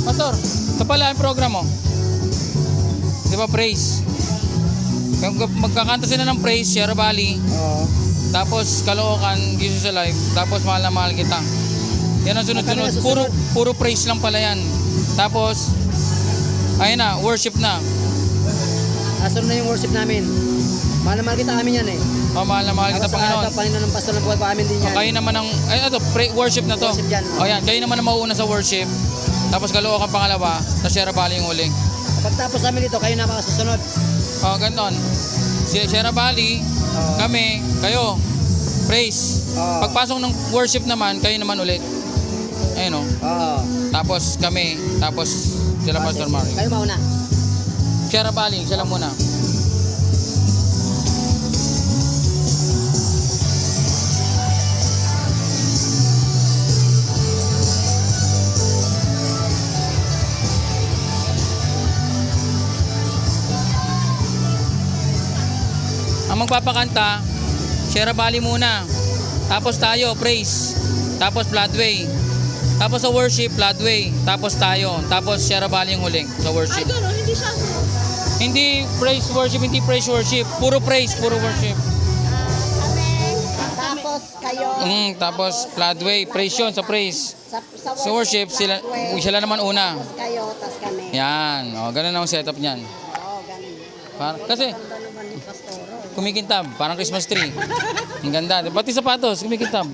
Pastor, ito pala ang program mo. Di ba, praise? Magkakanta sila ng praise, Sierra Valley. Oo. Tapos Caloocan, Jesus Alive. Tapos mahal na mahal kita. Yan ang sunod-sunod. Puro praise lang pala yan. Tapos, ayun na, worship na. Asan na yung worship namin? Mahal na mahal kita amin yan eh. O, mahal na mahal kita, Panginoon. Panginoon ng pastor ng buhay pa amin din yan. Kayo naman ang, ay ito, worship na to. Worship yan. O yan, kayo naman ang mauuna sa worship. Tapos Caloocan pangalawa, tapos Sierra Valley yung huling. Pagtapos namin dito, kayo na makasusunod. O, ganun. Sierra Valley, kami, kayo, praise. Pagpasok ng worship naman, kayo naman ulit. Ayun o. Oo. Tapos kami, tapos sila Pastor Mario. Kayo mauna. Sierra Valley, sila muna. Ang magpapakanta, Sierra Valley muna. Tapos tayo, praise. Tapos Floodway. Tapos sa worship, Floodway. Tapos tayo. Tapos Sierra Valley yung huling sa worship. Ay, gano'n, hindi siya. Hindi praise worship, hindi praise worship. Puro praise, puro worship. Tapos kayo. Tapos Floodway, praise yun sa praise. Sa worship, sila naman una. Tapos kayo, tapos kami. Yan. O, ganun ang setup niyan. Oo, ganun. Kasi, Ganda naman ni Pastoro. kumikintab, parang Christmas tree. Ang ganda. Pati sapatos, kumikintab.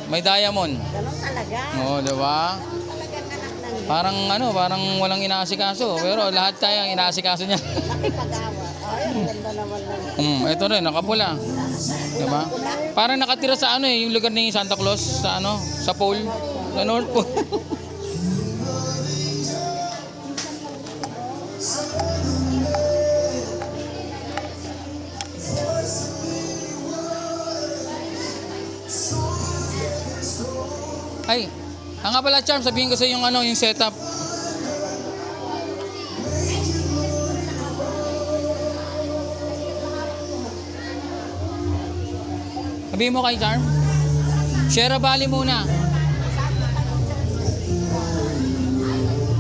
May diamond. Ganun talaga. Oo, diba? Talagang anak ng Parang parang walang inaasikaso. Pero lahat tayo ang inaasikaso niya. pag-awa. Ay, ang ganda naman nun. Ito rin, nakapula. Diba? Parang nakatira sa yung lugar ni Santa Claus sa sa pole, sa North Pole. Ay, nga pala, Charm, sabihin ko sa yung yung setup. Sabihin mo kay Charm. Sierra Valley muna.